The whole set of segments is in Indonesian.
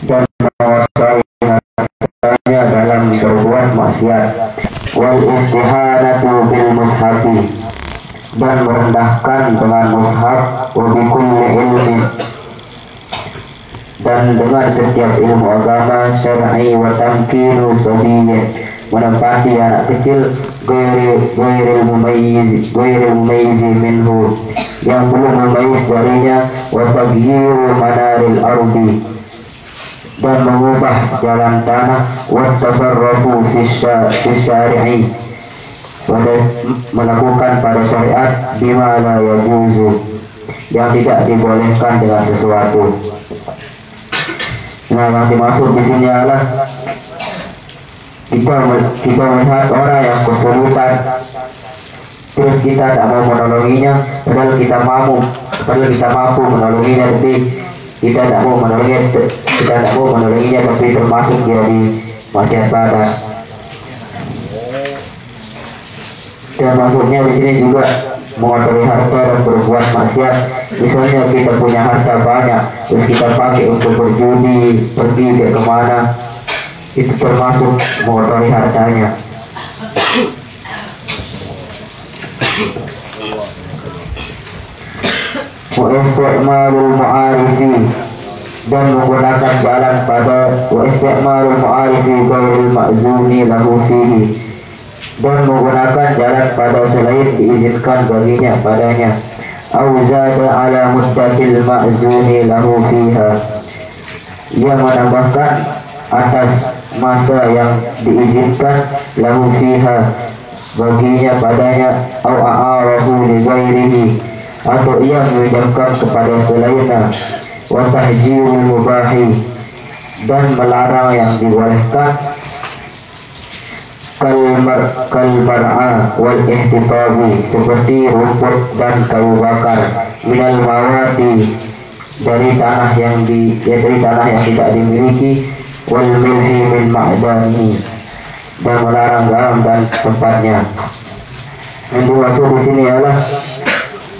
dan menguasai hartanya dalam berbuat maksiat. Wal istihanatu bil mushafi, dan merendahkan dengan mushaf. Wa bi kulli ilmin, dan dengan setiap ilmu agama syar'i. Wa tamkinu sabiyyin, menempati anak kecil ghairil mumayyiz minhu, yang belum memayyiz darinya. Wa taghyiru manaril ardi, dan mengubah jalan tanah. Wa tasarrufu fi syari'i, melakukan pada syariat bima la yajuzu, yang tidak dibolehkan dengan sesuatu. Nah, yang dimaksud di sini adalah kita melihat orang yang kesulitan, terus kita tak mau menolonginya, padahal kita mampu menolonginya, tapi kita tak mau menolonginya, tapi termasuk jadi maksiat badan. Dan maksudnya di sini juga mengotori harta dan berbuat maksiat. Misalnya kita punya harta banyak, terus kita pakai untuk berjudi, pergi ke kemana, itu termasuk mengotori hartanya. Wa isti'malul mu'arifi, dan menggunakan jalan pada wa isti'malul mu'arifi ghairil ma'zuni lahu fihi, dan menggunakan jalan pada selain diizinkan baginya padanya. Au zada ala muddatil ma'zuni lahu fiha, ia menambahkan atas masa yang diizinkan lahu fiha baginya padanya. Au a'arahu li ghairihi, atau ia meminjamkan kepada selainnya. Wa tahjirul mubahi, dan melarang yang dibolehkan. Kalmar'a wal ihtitabi, seperti rumput dan kayu bakar. Minal mawati, dari tanah yang tidak dimiliki. Wal milhi min ma'danihi, dan melarang garam dan tempatnya. Yang dimaksud di sini adalah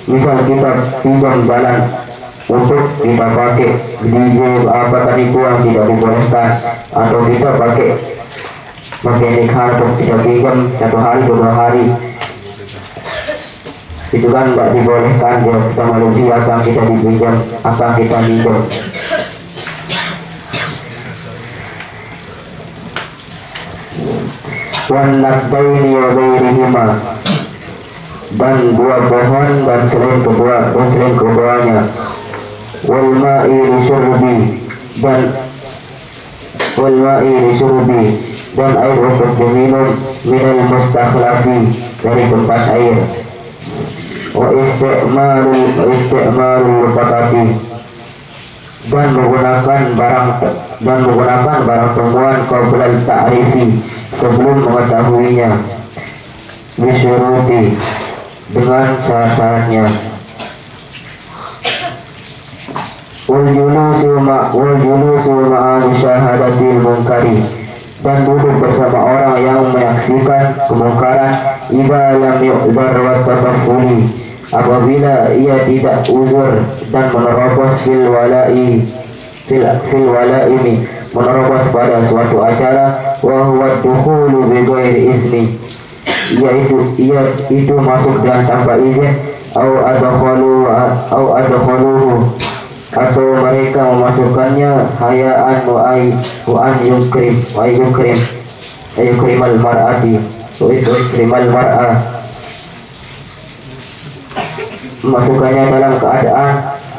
misal kita pinjam jalan untuk kita pakai DJ apa tadi itu yang tidak dibolehkan, atau kita pakai nikah untuk kita pinjam 1 hari 2 hari, itu kan tidak dibolehkan. Dia kita melebihi asal kita dipinjam, asal kita pinjam. Wan naqdaini wa ghairihima, dan buah pohon dan selain keduanya. Wal ma'i li syurbi, dan air untuk diminum. Minal mustakhlafi, dari tempat air. Wa isti'malul luqatati, dan menggunakan barang temuan qabla ta'rifi, sebelum mengetahuinya. Bisyuruti, dengan syarat-syaratnya. Wal julusu ma'a musyahadatil munkari, dan duduk bersama orang yang menyaksikan kemungkaran. Idza lam yu'dzar wa tatafuli, apabila ia tidak uzur dan menerobos fil walaimi, menerobos pada suatu acara. Wa huwa dukhulu bi ghairi ismi, itu masuk dengan tanpa izin. Au adkhaluhu, atau mereka memasukkannya. Hayaan wa an yukrimal mar'ati, itu yukrimal mar'a, memasukkannya dalam keadaan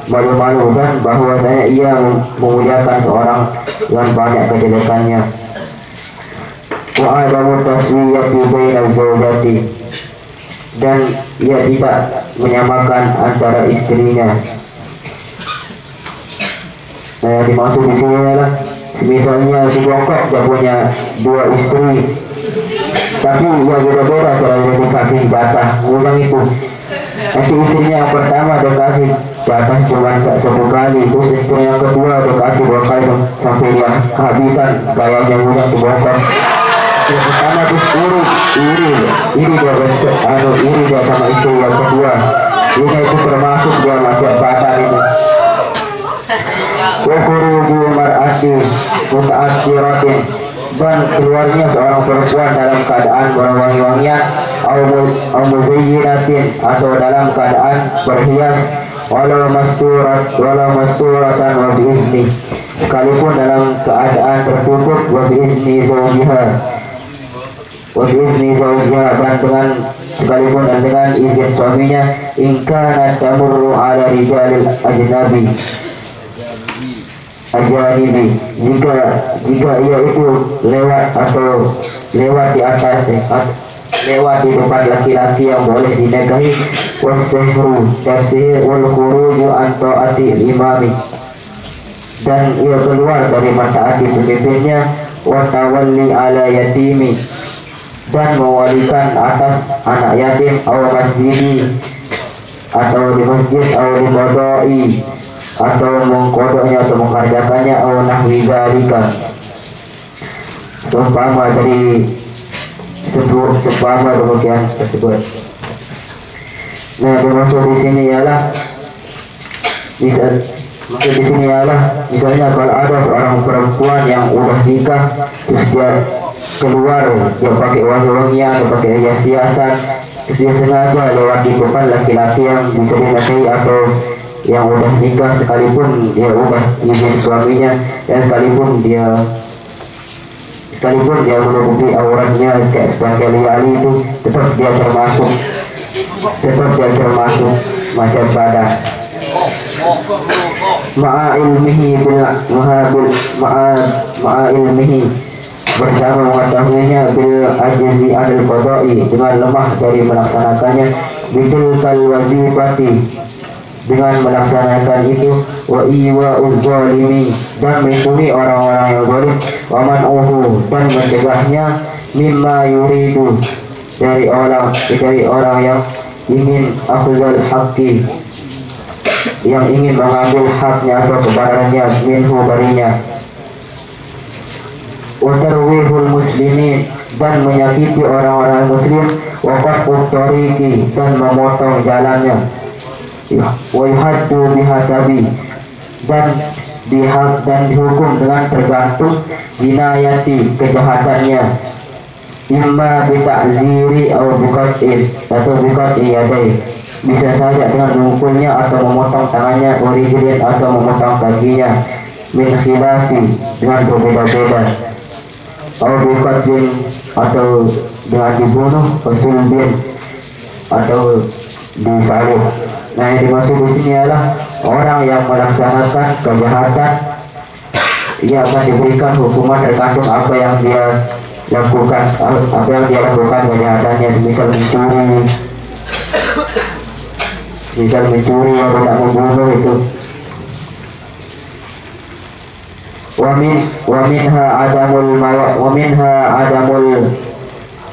malu-malu dan bahwasanya ia memuliakan seorang dengan banyak kejelekannya. Wa adamu taswiyati bainaz zawjati, dan ia tidak menyamakan antara istrinya. Nah, yang dimaksud di sini adalah misalnya si bokap dia punya 2 istri, tapi ia beda-beda cara dia kasih jatah. Ulang itu, nanti istrinya yang pertama dia kasih jatah cuma 1 kali, terus istri yang kedua dia kasih 2 kali sampai dia kehabisan gayanya. Ulang si bokap yang pertama terus iri dia sama istri yang kedua. Ini itu termasuk dia maksiat batal itu. wa khuruju mar'ati muta'assiratin, dan keluarnya seorang perempuan dalam keadaan berwangi-wangian, au muzayyinatin, atau dalam keadaan berhias, walau masturatan wa biizni, sekalipun dalam keadaan tertutup, wa biizni zawjiha, dan dengan sekalipun dan dengan izin suaminya, in kana tamurru ala rijalil ajanibi, jika ia itu lewat atau lewat di atas, lewat di depan laki-laki yang boleh dinikahi, wasihru, tasihir, wal khuruju an ta'ati imami, dan ia keluar dari mentaati pemimpinnya, wa tawalli ala yatimi, dan mewalikan atas anak yatim, atau masjidi, atau di masjid, atau di bodoi, atau mengkodoknya atau mengerjakannya, atau nahwi dzalika, seumpama dari seumpama demikian tersebut. Nah, dimaksud di sini ialah misalnya kalau ada seorang perempuan yang udah nikah terus dia keluar, dia pakai wangi-wangian atau pakai hias-hiasan, terus dia sengaja lewat di depan laki-laki yang bisa dinikahi atau yang udah nikah, sekalipun dia udah izin suaminya, dan sekalipun dia menutupi auratnya kayak sebagai liali, itu tetap dia termasuk macam badan ma'a ilmihi bersama mengetahuinya, bil ajzi anil qada'i, dengan lemah dari melaksanakannya, bitul kal wazifati, dengan melaksanakan itu, wa iwa'uz zalimi, dan melindungi orang-orang yang zalim, wa man'uhu, dan mencegahnya, mimma yuridu, dari orang yang ingin akhdhal haqqi, yang ingin mengambil haknya atau kebenarannya, minhu darinya, wa tarwihul muslimin, dan menyakiti orang-orang muslim, wa qat'ut tariqi, dan memotong jalannya, wa yuhaddu bihasabi, dan dihukum dengan tergantung jinayati, kejahatannya, imma bita'ziri atau biqat'i yadai, bisa saja dengan memukulnya atau memotong tangannya, warijlin, atau memotong kakinya, min khilafi, dengan berbeda-beda, atau biqatlin, atau dengan dibunuh, wasulbin, atau disalib. Nah, yang dimaksud di sini adalah orang yang melaksanakan kejahatan, ia akan diberikan hukuman tergantung apa yang dia lakukan, kejahatannya, misal mencuri atau tidak membunuh itu. Wa minha adamul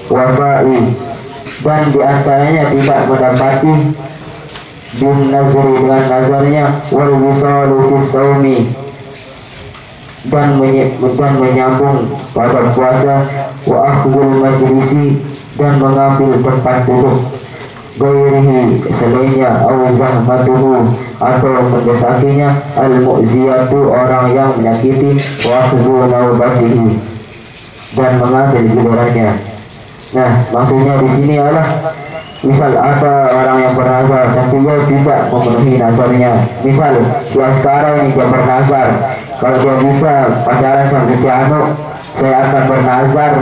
wafa'i, dan diantaranya tidak mendapati bin nazri, dengan nazarnya, wal wisalu fis saumi, dan menyambung pada puasa, wa akhdhul majlisi, dan mengambil tempat duduk, gairihi, selainnya, au zahmatuhu, atau mendesakinya, al mu'ziyatu, orang yang menyakiti, wa akhdhu naubatihi, dan mengambil gilirannya. Nah, maksudnya di sini adalah misal ada orang yang bernazar tapi dia tidak memenuhi nazarnya. Misal dia sekarang ini dia bernazar, kalau dia bisa pacaran sama si anu, saya akan bernazar,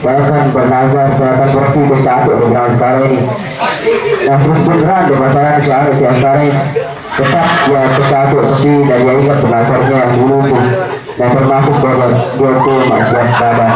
saya akan pergi ke satu dengan sekarang ini. Nah, terus beneran dia pacaran si anu, si sekarang ini tetap dia ke satu, tapi dia ingat bernazarnya yang dulu tuh. Nah, termasuk bahwa dia tuh maksiat pada.